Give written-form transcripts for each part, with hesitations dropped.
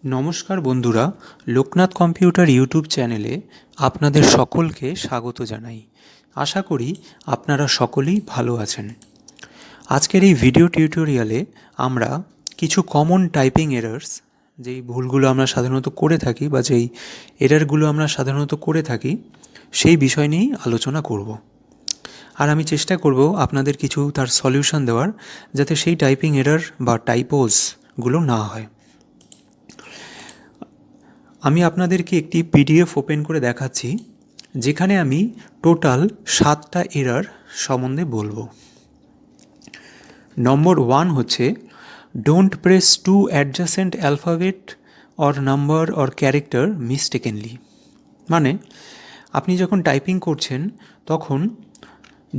নমস্কার বন্ধুরা, Loknath computer YouTube চ্যানেলে আপনাদের সকলকে স্বাগত জানাই। আশা করি আপনারা সকলেই ভালো আছেন। আজকের এই ভিডিও টিউটোরিয়ালে আমরা কিছু কমন টাইপিং এরার্স, যেই ভুলগুলো আমরা সাধারণত করে থাকি বা যেই এরারগুলো আমরা সাধারণত করে থাকি সেই বিষয় নিয়েই আলোচনা করব। আর আমি চেষ্টা করব আপনাদের কিছু তার সলিউশন দেওয়ার, যাতে সেই টাইপিং এরার বা টাইপোসগুলো না হয়। আমি আপনাদেরকে একটি পিডিএফ ওপেন করে দেখাচ্ছি, যেখানে আমি টোটাল 7টা এরার সম্বন্ধে বলবো। নম্বর 1 হচ্ছে don't press to adjacent alphabet or number or character mistakenly. মানে আপনি যখন টাইপিং করছেন তখন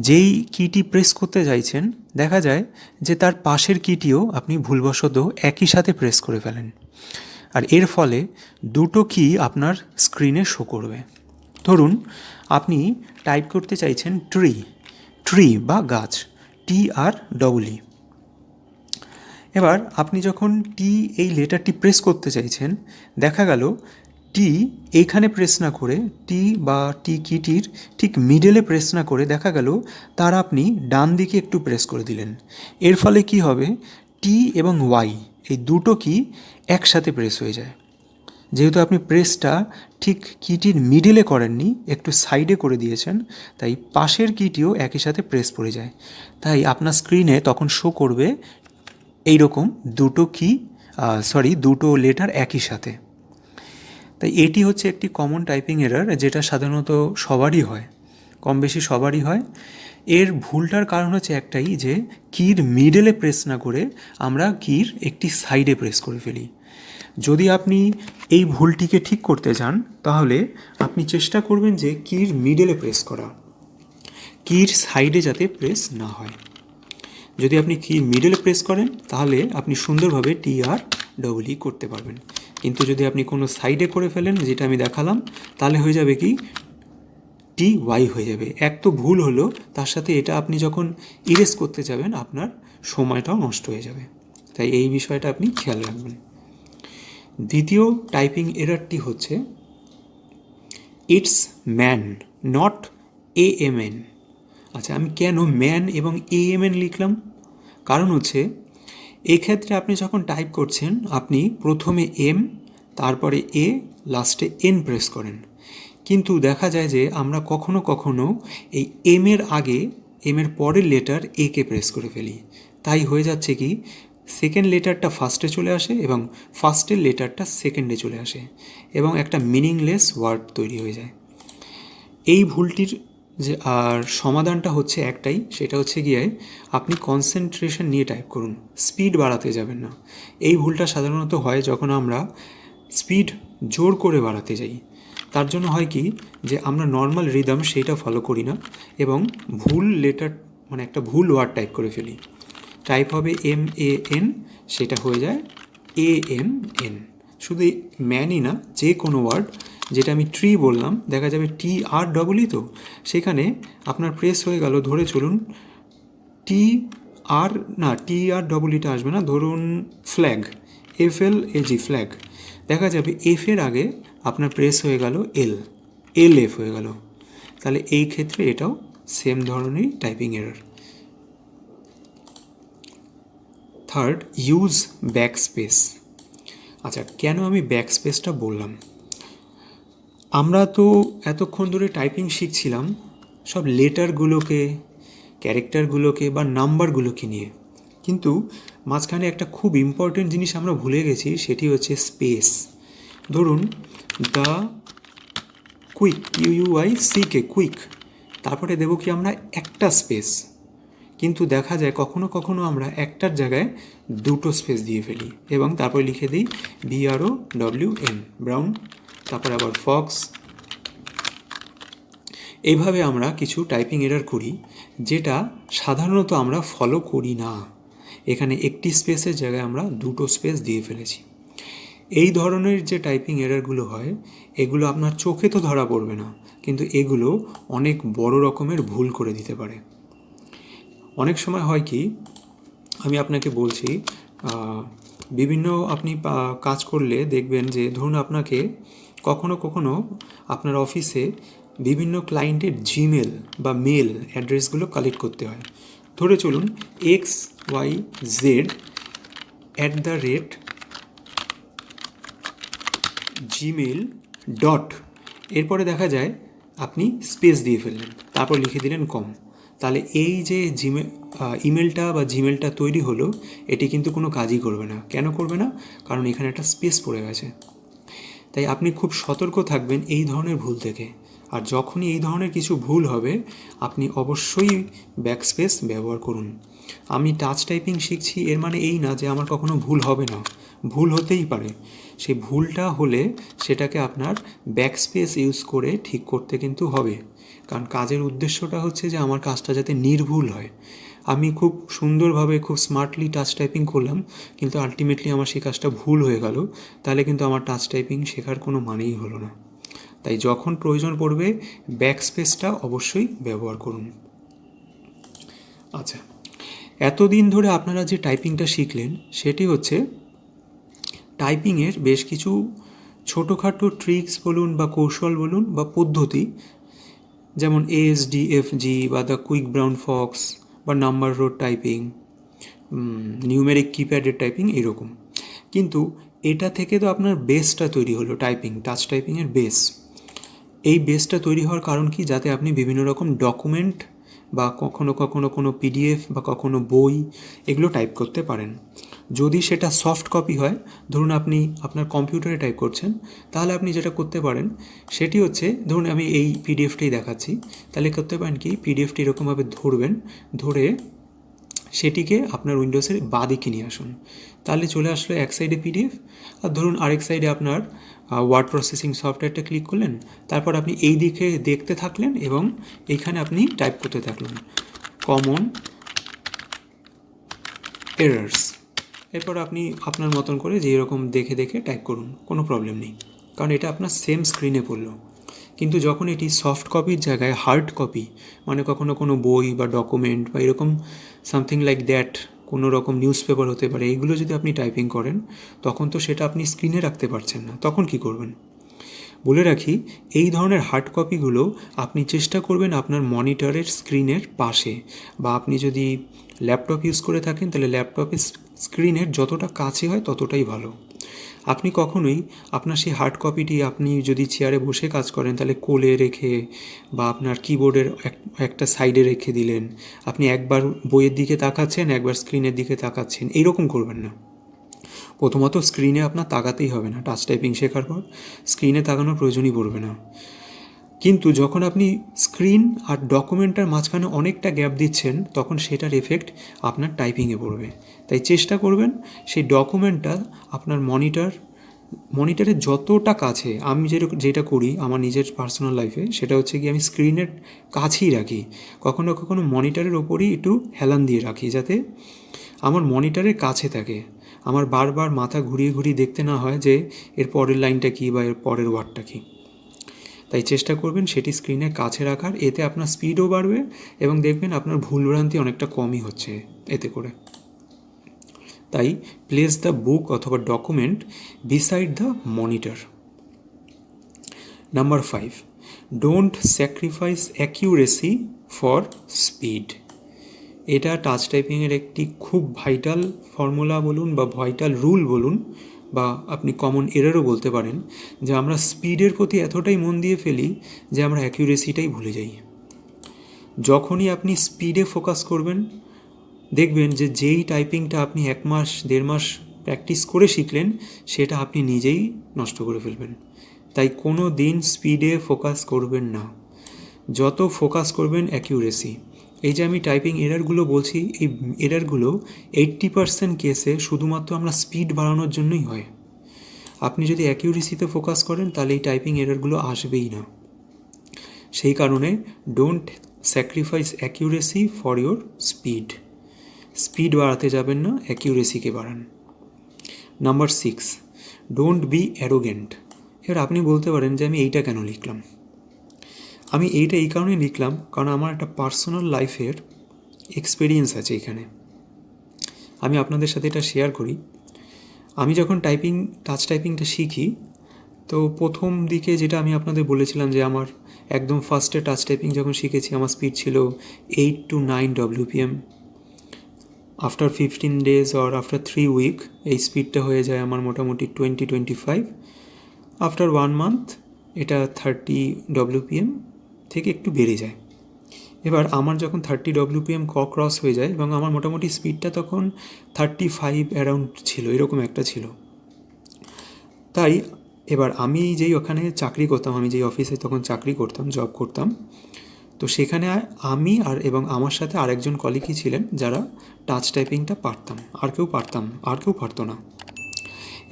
যেই কিটি প্রেস করতে চাইছেন দেখা যায় যে তার পাশের কিটিও আপনি ভুলবশত একই সাথে প্রেস করে ফেলেন, আর এর ফলে দুটো কি আপনার স্ক্রিনে শো করবে। ধরুন আপনি টাইপ করতে চাইছেন ট্রি বা গাছ, TREE। এবার আপনি যখন টি এই লেটারটি প্রেস করতে চাইছেন, দেখা গেল টি এইখানে প্রেস না করে, টি বা টি কিটির ঠিক মিডলে প্রেস না করে দেখা গেল তার আপনি ডান দিকে একটু প্রেস করে দিলেন। এর ফলে কি হবে, টি এবং ওয়াই এই দুটো কি একসাথে প্রেস হয়ে যায়। যেহেতু আপনি প্রেসটা ঠিক কিটির মিডলে করেননি, একটু সাইডে করে দিয়েছেন, তাই পাশের কিটিও একই সাথে প্রেস পড়ে যায়। তাই আপনার স্ক্রিনে তখন শো করবে এইরকম দুটো লেটার একই সাথে। তাই এটি হচ্ছে একটি কমন টাইপিং এরার, যেটা সাধারণত সবারই হয়, কম বেশি সবারই হয়। এর ভুলটার কারণ হচ্ছে একটাই, যে কির মিডলে প্রেস না করে আমরা কির একটি সাইডে প্রেস করে ফেলি। যদি আপনি এই ভুলটিকে ঠিক করতে চান তাহলে আপনি চেষ্টা করবেন যে কির মিডলে প্রেস করা, কির সাইডে যাতে প্রেস না হয়। যদি আপনি কি মিডলে প্রেস করেন তাহলে আপনি সুন্দরভাবে TREE করতে পারবেন। কিন্তু যদি আপনি কোনো সাইডে করে ফেলেন, যেটা আমি দেখালাম, তাহলে হয়ে যাবে কি TY হয়ে যাবে। এক তো ভুল হলো, তার সাথে এটা আপনি যখন ইরেজ করতে যাবেন আপনার সময়টাও নষ্ট হয়ে যাবে। তাই এই বিষয়টা আপনি খেয়াল রাখবেন। দ্বিতীয় টাইপিং এরারটি হচ্ছে ইটস ম্যান নট AMN। আচ্ছা, আমি কেন ম্যান এবং AMN লিখলাম? কারণ হচ্ছে এক্ষেত্রে আপনি যখন টাইপ করছেন আপনি প্রথমে M, তারপরে A, লাস্টে N প্রেস করেন। কিন্তু দেখা যায় যে আমরা কখনো কখনো এই M এর আগে, M এর পরের লেটার A কে প্রেস করে ফেলি। তাই হয়ে যাচ্ছে কি, সেকেন্ড লেটারটা ফার্স্টে চলে আসে এবং ফার্স্টের লেটারটা সেকেন্ডে চলে আসে, এবং একটা মিনিংলেস ওয়ার্ড তৈরি হয়ে যায়। এই ভুলটির যে আর সমাধানটা হচ্ছে একটাই, সেটা হচ্ছে গিয়ে আপনি কনসেন্ট্রেশন নিয়ে টাইপ করুন, স্পিড বাড়াতে যাবেন না। এই ভুলটা সাধারণত হয় যখন আমরা স্পিড জোর করে বাড়াতে যাই। তার জন্য হয় কি, যে আমরা নর্মাল রিদম সেইটা ফলো করি না এবং ভুল লেটার, মানে একটা ভুল ওয়ার্ড টাইপ করে ফেলি। টাইপ হবে MAN, সেটা হয়ে যায় AMN। শুধু ম্যানই না, যে কোনো ওয়ার্ড, যেটা আমি ট্রি বললাম দেখা যাবে TREE, তো সেখানে আপনার প্রেস হয়ে গেল, ধরে চলুন TREEটা আসবে না, ধরুন ফ্ল্যাগ, FLAG ফ্ল্যাগ, দেখা যাবে F এর আগে আপনার প্রেস হয়ে গেল LF হয়ে গেল। তাহলে এই ক্ষেত্রে এটাও সেম ধরনেরই typing error. Third, use backspace. আচ্ছা, কেন আমি ব্যাকস্পেসটা বললাম? আমরা তো এতক্ষণ ধরে টাইপিং শিখছিলাম সব লেটারগুলোকে, ক্যারেক্টারগুলোকে বা নাম্বারগুলোকে নিয়ে, কিন্তু মাঝখানে একটা খুব ইম্পর্টেন্ট জিনিস আমরা ভুলে গেছি, সেটি হচ্ছে স্পেস। ধরুন দ্য কুইক, QUICK, কুইক, তারপরে দেবো কি আমরা একটা স্পেস, কিন্তু দেখা যায় কখনো কখনো আমরা একটার জায়গায় দুটো স্পেস দিয়ে ফেলি এবং তারপরে লিখে দিই BROWN, ব্রাউন, তারপর আবার ফক্স। এইভাবে আমরা কিছু টাইপিং এরার করি, যেটা সাধারণত আমরা ফলো করি না। এখানে একটি স্পেসের জায়গায় আমরা দুটো স্পেস দিয়ে ফেলেছি। এই ধরনের যে টাইপিং এরারগুলো হয়, এগুলো আপনার চোখে তো ধরা পড়বে না, কিন্তু এগুলো অনেক বড় রকমের ভুল করে দিতে পারে। অনেক সময় হয় কি, আমি আপনাকে বলছি, বিভিন্ন আপনি কাজ করলে দেখবেন যে ধরুন আপনাকে কখনো কখনো আপনার অফিসে বিভিন্ন ক্লায়েন্টের জিমেল বা মেল অ্যাড্রেসগুলো কালেক্ট করতে হয়। ধরে চলুন xyz@gmail. এরপরে দেখা যায় আপনি স্পেস দিয়ে ফেললেন, তারপর লিখে দিলেন কম। তাহলে এই যে ইমেলটা বা জিমেলটা তৈরি হলো, এটি কিন্তু কোনো কাজই করবে না। কেন করবে না? কারণ এখানে একটা স্পেস পড়ে গেছে। তাই আপনি খুব সতর্ক থাকবেন এই ধরনের ভুল থেকে। আর যখনই এই ধরনের কিছু ভুল হবে, আপনি অবশ্যই ব্যাকস্পেস ব্যবহার করুন। আমি টাচ টাইপিং শিখছি এর মানে এই না যে আমার কখনো ভুল হবে না, ভুল হতেই পারে। সেই ভুলটা হলে সেটাকে আপনার ব্যাকস্পেস ইউজ করে ঠিক করতে কিন্তু হবে। কারণ কাজের উদ্দেশ্যটা হচ্ছে যে আমার কাজটা যাতে নির্ভুল হয়। আমি খুব সুন্দরভাবে খুব স্মার্টলি টাচ টাইপিং করলাম, কিন্তু আলটিমেটলি আমার সেই কাজটা ভুল হয়ে গেল, তাহলে কিন্তু আমার টাচ টাইপিং শেখার কোনো মানেই হলো না। তাই যখন প্রয়োজন পড়বে ব্যাকস্পেসটা অবশ্যই ব্যবহার করুন। আচ্ছা, এতদিন ধরে আপনারা যে টাইপিংটা শিখলেন সেটি হচ্ছে টাইপিংয়ের বেশ কিছু ছোটোখাটো ট্রিক্স বলুন বা কৌশল বলুন বা পদ্ধতি, যেমন ASDFG বা দ্য কুইক ব্রাউন ফক্স বা নাম্বার রোড টাইপিং, নিউমেরিক কিপ্যাডের টাইপিং, এরকম। কিন্তু এটা থেকে তো আপনার বেসটা তৈরি হলো, টাইপিং, টাচ টাইপিংয়ের বেস। এই বেসটা তৈরি হওয়ার কারণ কি? যাতে আপনি বিভিন্ন রকম ডকুমেন্ট বা কখনো কখনো কোনো PDF বা কখনো বই এগুলো টাইপ করতে পারেন। যদি সেটা সফট কপি হয়, ধরুন আপনি আপনার কম্পিউটারে টাইপ করছেন, তাহলে আপনি যেটা করতে পারেন সেটি হচ্ছে, ধরুন আমি এই PDFটাই দেখাচ্ছি, তাহলে করতে পারেন কি, PDFটি এরকমভাবে ধরবেন, ধরে সেটিকে আপনার উইন্ডোজের বাঁ দিকে নিয়ে আসুন। তাহলে চলে আসলো এক সাইডে PDF, আর ধরুন আরেক সাইডে আপনার ওয়ার্ড প্রসেসিং সফটওয়্যারটা ক্লিক করলেন, তারপর আপনি এই দিকে দেখতে থাকলেন এবং এইখানে আপনি টাইপ করতে থাকলেন কমন এরার্স। এরপর আপনি আপনার মতন করে যে এরকম দেখে দেখে টাইপ করুন, কোনো প্রবলেম নেই, কারণ এটা আপনার সেম স্ক্রিনে পড়লো। কিন্তু যখন এটি সফট কপির জায়গায় হার্ড কপি, মানে কখনো কোনো বই বা ডকুমেন্ট বা এরকম সামথিং লাইক দ্যাট, কোনো রকম নিউজ পেপার হতে পারে, এইগুলো যদি আপনি টাইপিং করেন, তখন তো সেটা আপনি স্ক্রিনে রাখতে পারছেন না, তখন কি করবেন? বলে রাখি, এই ধরনের হার্ড কপিগুলো আপনি চেষ্টা করবেন আপনার মনিটরের স্ক্রিনের পাশে, বা আপনি যদি ল্যাপটপ ইউজ করে থাকেন তাহলে ল্যাপটপের স্ক্রিনের যতটা কাছে হয় ততটাই ভালো। আপনি কখনোই আপনার সেই হার্ড কপিটি, আপনি যদি চেয়ারে বসে কাজ করেন তাহলে কোলে রেখে বা আপনার কিবোর্ডের একটা সাইডে রেখে দিলেন, আপনি একবার বইয়ের দিকে তাকাচ্ছেন, একবার স্ক্রিনের দিকে তাকাচ্ছেন, এইরকম করবেন না। প্রথমত স্ক্রিনে আপনার তাকাতেই হবে না, টাচ টাইপিং শেখার পর স্ক্রিনে তাকানোর প্রয়োজনই পড়বে না। কিন্তু যখন আপনি স্ক্রিন আর ডকুমেন্টটার মাঝখানে অনেকটা গ্যাপ দিচ্ছেন, তখন সেটার এফেক্ট আপনার টাইপিংয়ে পড়বে। তাই চেষ্টা করবেন সেই ডকুমেন্টটা আপনার মনিটরের যতটা কাছে, আমি যেটা করি আমার নিজের পার্সোনাল লাইফে, সেটা হচ্ছে কি, আমি স্ক্রিনের কাছেই রাখি, কখনো কখনো মনিটরের ওপরই একটু হেলান দিয়ে রাখি, যাতে আমার মনিটরের কাছে থাকে, আমার বারবার মাথা ঘুরিয়ে ঘুরিয়ে দেখতে না হয় যে এর পরের লাইনটা কী বা এর পরের ওয়ার্ডটা কী। তাই চেষ্টা করবেন সেটি স্ক্রিনের কাছে রাখার, এতে আপনার স্পিডও বাড়বে এবং দেখবেন আপনার ভুলভ্রান্তি অনেকটা কমই হচ্ছে এতে করে। তাই প্লেস দ্য বুক অথবা document beside the monitor. Number 5, don't sacrifice accuracy for speed. এটা টাচ টাইপিংয়ের একটি খুব ভাইটাল ফর্মুলা বলুন বা ভাইটাল রুল বলুন, বা আপনি কমন এরারও বলতে পারেন, যে আমরা স্পিডের প্রতি এতটাই মন দিয়ে ফেলি যে আমরা অ্যাকিউরেসিটাই ভুলে যাই। যখনই আপনি স্পিডে ফোকাস করবেন, দেখবেন যে যেই টাইপিংটা আপনি 1 মাস 1.5 মাস প্র্যাকটিস করে শিখলেন, সেটা আপনি নিজেই নষ্ট করে ফেলবেন। তাই কোনো দিন স্পিডে ফোকাস করবেন না, যত ফোকাস করবেন অ্যাকিউরেসি। এই যে আমি টাইপিং এরারগুলো বলছি, এই এরারগুলো 80% কেসে শুধুমাত্র আমরা স্পিড বাড়ানোর জন্যই হয়। আপনি যদি অ্যাকিউরেসিতে ফোকাস করেন তাহলে এই টাইপিং এরারগুলো আসবেই না। সেই কারণে don't sacrifice accuracy for your speed. Speed বাড়াতে যাবেন না, অ্যাকিউরেসিকে বাড়ান। Number 6, don't be arrogant. এবার আপনি বলতে পারেন যে আমি এইটা কেন লিখলাম? আমি এইটা এই কারণে লিখলাম কারণ আমার একটা পার্সোনাল লাইফের এক্সপিরিয়েন্স আছে এখানে, আমি আপনাদের সাথে এটা শেয়ার করি। আমি যখন টাচ টাইপিংটা শিখি, তো প্রথম দিকে যেটা আমি আপনাদের বলেছিলাম যে আমার একদম ফার্স্টে টাচ টাইপিং যখন শিখেছি আমার স্পিড ছিল 8 to 9 WPM। After 15 days or after 3 week এই স্পিডটা হয়ে যায় আমার মোটামুটি 20-25। আফটার 1 month এটা 30 WPM থেকে একটু বেড়ে যায়। এবার আমার যখন 30 WPM ক্রস হয়ে যায় এবং আমার মোটামুটি স্পিডটা তখন 35 অ্যারাউন্ড ছিল, এরকম একটা ছিল। তাই এবার আমি যেই ওখানে চাকরি করতাম, আমি যেই অফিসে তখন চাকরি করতাম, জব করতাম, তো সেখানে আমি এবং আমার সাথে আরেকজন কলিগই ছিলেন যারা টাচ টাইপিংটা পারতাম, আর কেউ পারতো না।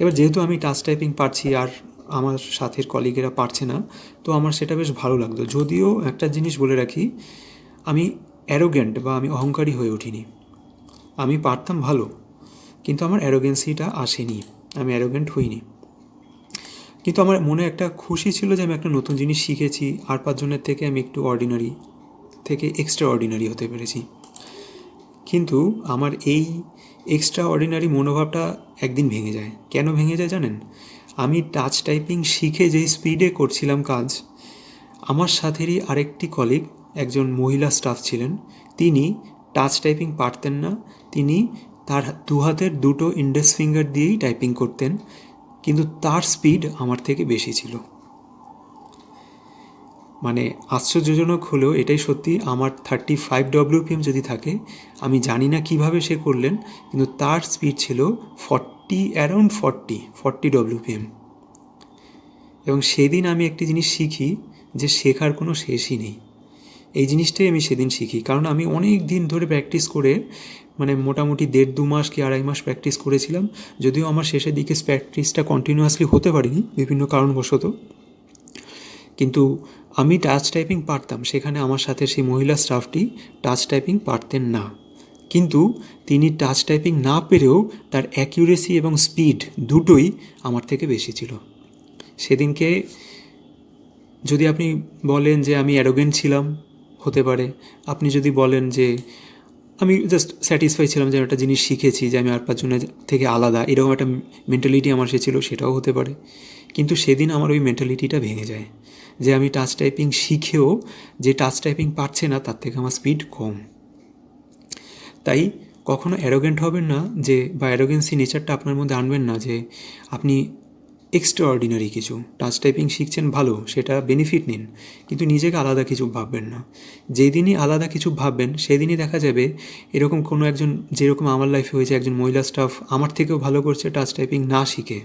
এবার যেহেতু আমি টাচ টাইপিং পারছি আর আমার সাথের কলিগেরা পারছে না, তো আমার সেটা বেশ ভালো লাগতো। যদিও একটা জিনিস বলে রাখি, আমি অ্যারোগেন্ট বা আমি অহংকারী হয়ে উঠিনি। আমি পারতাম ভালো, কিন্তু আমার অ্যারোগেন্সিটা আসেনি, আমি অ্যারোগেন্ট হইনি। কিন্তু আমার মনে একটা খুশি ছিল যে আমি একটা নতুন জিনিস শিখেছি, আর 5 জনের থেকে আমি একটু অর্ডিনারি থেকে এক্সট্রা অর্ডিনারি হতে পেরেছি। কিন্তু আমার এই এক্সট্রা অর্ডিনারি মনোভাবটা একদিন ভেঙে যায়। কেন ভেঙে যায় জানেন? আমি টাচ টাইপিং শিখে যেই স্পিডে করছিলাম কাজ, আমার সাথেরই আরেকটি কলিগ, একজন মহিলা স্টাফ ছিলেন, তিনি টাচ টাইপিং পারতেন না। তিনি তার দু হাতের দুটো ইন্ডেক্স ফিঙ্গার দিয়েই টাইপিং করতেন, কিন্তু তার স্পিড আমার থেকে বেশি ছিল। মানে আশ্চর্যজনক হলেও এটাই সত্যি, আমার 35 WPM যদি থাকে, আমি জানি না কিভাবে সে করলেন, কিন্তু তার স্পিড ছিল 40 WPM। এবং সেদিন আমি একটি জিনিস শিখি যে শেখার কোনো শেষই নেই। এই জিনিসটাই আমি সেদিন শিখি, কারণ আমি অনেক দিন ধরে প্র্যাকটিস করে, মানে মোটামুটি 1.5-2 মাস কি 2.5 মাস প্র্যাকটিস করেছিলাম। যদিও আমার শেষের দিকে প্র্যাকটিসটা কন্টিনিউয়াসলি হতে পারিনি বিভিন্ন কারণবশত, কিন্তু আমি টাচ টাইপিং পারতাম। সেখানে আমার সাথে সেই মহিলা স্টাফটি টাচ টাইপিং পারতেন না, কিন্তু তিনি টাচ টাইপিং না পেরেও তার অ্যাকিউরেসি এবং স্পিড দুটোই আমার থেকে বেশি ছিল। সেদিনকে যদি আপনি বলেন যে আমি অ্যারোগেন্ট ছিলাম, হতে পারে। আপনি যদি বলেন যে আমি জাস্ট স্যাটিসফাই ছিলাম যে আমি একটা জিনিস শিখেছি, যে আমি আর 5 জনের থেকে আলাদা, এরকম একটা মেন্টালিটি আমার সে ছিল, সেটাও হতে পারে। কিন্তু সেদিন আমার ওই মেন্টালিটিটা ভেঙে যায় যে আমি টাচ টাইপিং শিখেও যে টাচ টাইপিং পারছে না, তার থেকে আমার স্পিড কম। তাই কখনো অ্যারোগেন্ট হবেন না, যে বা অ্যারোগেন্সি নেচারটা আপনার মধ্যে আনবেন না যে আপনি এক্সট্রা অর্ডিনারি কিছু। টাচ টাইপিং শিখছেন ভালো, সেটা বেনিফিট নিন, কিন্তু নিজেকে আলাদা কিছু ভাববেন না। যেদিনই আলাদা কিছু ভাববেন সেদিনই দেখা যাবে এরকম কোনো একজন, যেরকম আমার লাইফে হয়েছে, একজন মহিলা স্টাফ আমার থেকেও ভালো করছে টাচ টাইপিং না শিখে,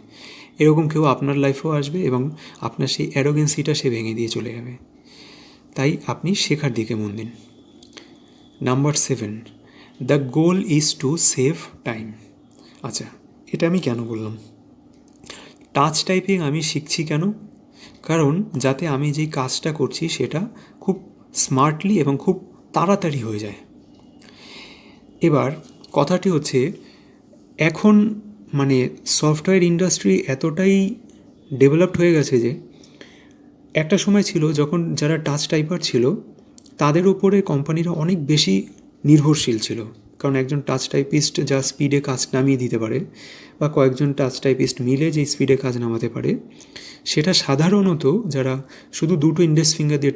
এরকম কেউ আপনার লাইফেও আসবে এবং আপনার সেই অ্যারোগেন্সিটা সে ভেঙে দিয়ে চলে যাবে। তাই আপনি শেখার দিকে মন দিন। Number 7, the goal is to save time. আচ্ছা, এটা আমি কেন বললাম? টাচ টাইপিং আমি শিখছি কেন? কারণ যাতে আমি যেই কাজটা করছি সেটা খুব স্মার্টলি এবং খুব তাড়াতাড়ি হয়ে যায়। এবার কথাটি হচ্ছে, এখন মানে সফটওয়্যার ইন্ডাস্ট্রি এতটাই ডেভেলপড হয়ে গেছে যে একটা সময় ছিল যখন যারা টাচ টাইপার ছিল তাদের উপরে কোম্পানিরা অনেক বেশি নির্ভরশীল ছিল, কারণ একজন টাচ টাইপিস্ট যা স্পিডে কাজ নামিয়ে দিতে পারে বা কয়েকজন টাচ টাইপিস্ট মিলে যে স্পিডে কাজ নামাতে পারে, সেটা সাধারণত যারা শুধু দুটো ইন্ডেক্স ফিঙ্গার দিয়ে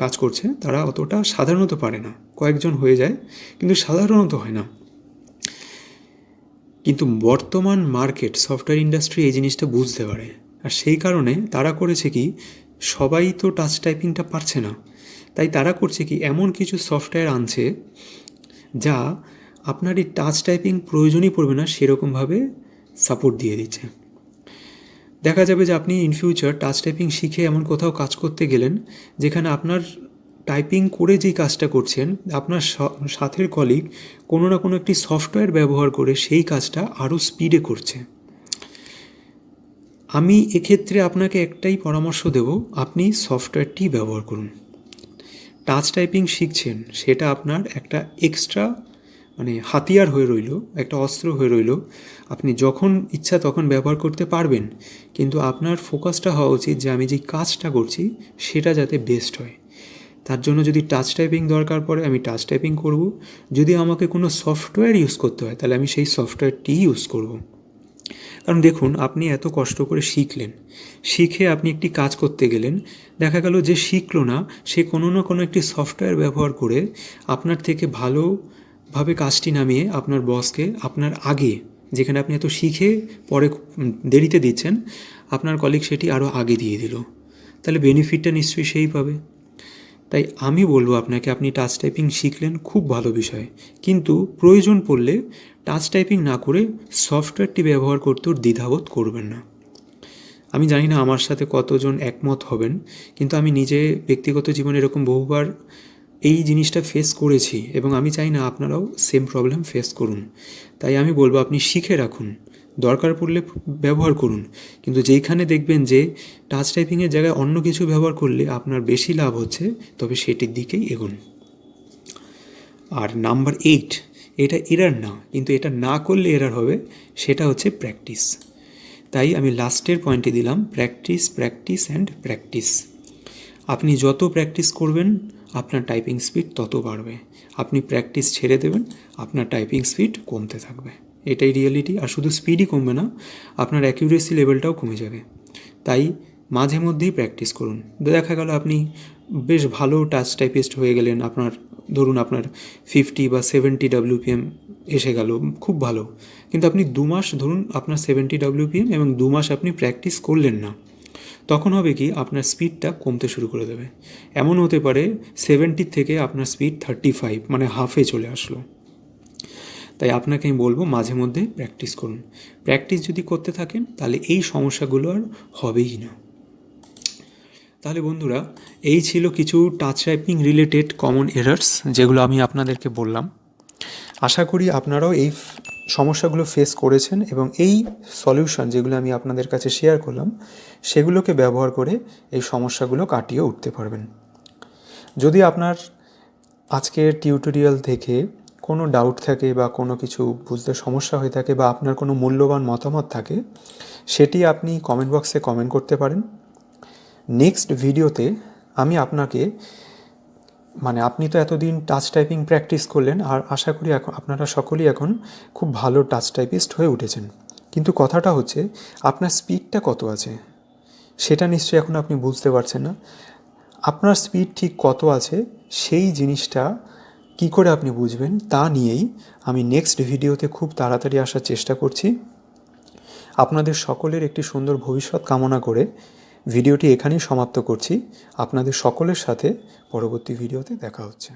কাজ করছে তারা অতটা সাধারণত পারে না। কয়েকজন হয়ে যায়, কিন্তু সাধারণত হয় না। কিন্তু বর্তমান মার্কেট, সফটওয়্যার ইন্ডাস্ট্রি এই জিনিসটা বুঝতে পারে, আর সেই কারণে তারা করেছে কি, সবাই তো টাচ টাইপিংটা পারছে না, তাই তারা করছে কি, এমন কিছু সফটওয়্যার আনছে যা আপনার এই টাচ টাইপিং প্রয়োজনই পড়বে না সেরকমভাবে সাপোর্ট দিয়ে দিচ্ছে। দেখা যাবে যে আপনি ইন ফিউচার টাচ টাইপিং শিখে এমন কোথাও কাজ করতে গেলেন যেখানে আপনার টাইপিং করে যেই কাজটা করছেন, আপনার সাথের কলিগ কোনো না কোনো একটি সফটওয়্যার ব্যবহার করে সেই কাজটা আরও স্পিডে করছে। আমি এক্ষেত্রে আপনাকে একটাই পরামর্শ দেব, আপনি সফটওয়্যারটি ব্যবহার করুন। টাচ টাইপিং শিখছেন, সেটা আপনার একটা এক্সট্রা হাতিয়ার হয়ে রইল, একটা অস্ত্র হয়ে রইল। আপনি যখন ইচ্ছা তখন ব্যবহার করতে পারবেন, কিন্তু আপনার ফোকাসটা হওয়া উচিত যে আমি যে কাজটা করছি সেটা যাতে বেস্ট হয়। তার জন্য যদি টাচ টাইপিং দরকার পড়ে আমি টাচ টাইপিং করব, যদি আমাকে কোনো সফটওয়্যার ইউজ করতে হয় তাহলে আমি সেই সফটওয়্যারটিই ইউজ করব। কারণ দেখুন, আপনি এত কষ্ট করে শিখলেন, শিখে আপনি একটি কাজ করতে গেলেন, দেখা গেল যে শিখলো না, সে কোনো না কোনো একটি সফটওয়্যার ব্যবহার করে আপনার থেকে ভালোভাবে কাজটি নামিয়ে আপনার বসকে আপনার আগে, যেখানে আপনি এত শিখে পরে দেরিতে দিচ্ছেন, আপনার কলিগ সেটি আরও আগে দিয়ে দিল, তাহলে বেনিফিটটা নিশ্চয়ই সেই পাবে। তাই আমি বলবো আপনাকে, আপনি টাচ টাইপিং শিখলেন, খুব ভালো বিষয়, কিন্তু প্রয়োজন পড়লে টাচ টাইপিং না করে সফটওয়্যারটি ব্যবহার করতেও দ্বিধাবোধ করবেন না। আমি জানি না আমার সাথে কতজন একমত হবেন, কিন্তু আমি নিজে ব্যক্তিগত জীবনে এরকম বহুবার এই জিনিসটা ফেস করেছি এবং আমি চাই না আপনারাও সেম প্রবলেম ফেস করুন। তাই আমি বলবো আপনি শিখে রাখুন, দরকার পড়লে ব্যবহার করুন, কিন্তু যেইখানে দেখবেন যে টাচ টাইপিংয়ের জায়গায় অন্য কিছু ব্যবহার করলে আপনার বেশি লাভ হচ্ছে, তবে সেটির দিকেই এগোন। আর নাম্বার 8, এটা এরার না, কিন্তু এটা না করলে এরার হবে, সেটা হচ্ছে প্র্যাকটিস। তাই আমি লাস্টের পয়েন্টে দিলাম প্র্যাকটিস, প্র্যাকটিস অ্যান্ড প্র্যাকটিস। আপনি যত প্র্যাকটিস করবেন আপনার টাইপিং স্পিড তত বাড়বে, আপনি প্র্যাকটিস ছেড়ে দেবেন আপনার টাইপিং স্পিড কমতে থাকবে, এটাই রিয়েলিটি। আর শুধু স্পিডই কমবে না, আপনার অ্যাকিউরেসি লেভেলটাও কমে যাবে। তাই মাঝে মধ্যেই প্র্যাকটিস করুন। দেখা গেল আপনি বেশ ভালো টাচ টাইপিস্ট হয়ে গেলেন, আপনার ধরুন আপনার 50 বা 70 WPM এসে গেল, খুব ভালো, কিন্তু আপনি 2 মাস ধরুন আপনার 70 WPM এবং 2 মাস আপনি প্র্যাকটিস করলেন না, তখন হবে কি আপনার স্পিডটা কমতে শুরু করে দেবে। এমন হতে পারে 70 থেকে আপনার স্পিড 35, মানে হাফে চলে আসলো। তাই আপনাকে আমি বলবো মাঝে মধ্যে প্র্যাকটিস করুন। প্র্যাকটিস যদি করতে থাকেন তাহলে এই সমস্যাগুলো আর হবেই না। তাহলে বন্ধুরা, এই ছিল কিছু touch typing related common errors যেগুলো আমি আপনাদেরকে বললাম। আশা করি আপনারাও এই সমস্যাগুলো ফেস করেছেন এবং এই সলিউশন যেগুলো আমি আপনাদের কাছে শেয়ার করলাম সেগুলোকে ব্যবহার করে এই সমস্যাগুলো কাটিয়ে উঠতে পারবেন। যদি আপনার আজকের টিউটোরিয়াল থেকে কোনো ডাউট থাকে বা কোনো কিছু বুঝতে সমস্যা হয়ে থাকে বা আপনার কোনো মূল্যবান মতামত থাকে, সেটি আপনি কমেন্ট বক্সে কমেন্ট করতে পারেন। নেক্সট ভিডিওতে আমি আপনাকে, মানে আপনি তো এতদিন টাচ টাইপিং প্র্যাকটিস করলেন আর আশা করি এখন আপনারা সকলেই এখন খুব ভালো টাচ টাইপিস্ট হয়ে উঠেছেন, কিন্তু কথাটা হচ্ছে আপনার স্পিডটা কত আছে সেটা নিশ্চয়ই এখন আপনি বুঝতে পারছেন না। আপনার স্পিড ঠিক কত আছে সেই জিনিসটা কী করে আপনি বুঝবেন তা নিয়েই আমি নেক্সট ভিডিওতে খুব তাড়াতাড়ি আসার চেষ্টা করছি। আপনাদের সকলের একটি সুন্দর ভবিষ্যৎ কামনা করে ভিডিওটি এখানেই সমাপ্ত করছি। আপনাদের সকলের সাথে পরবর্তী ভিডিওতে দেখা হচ্ছে।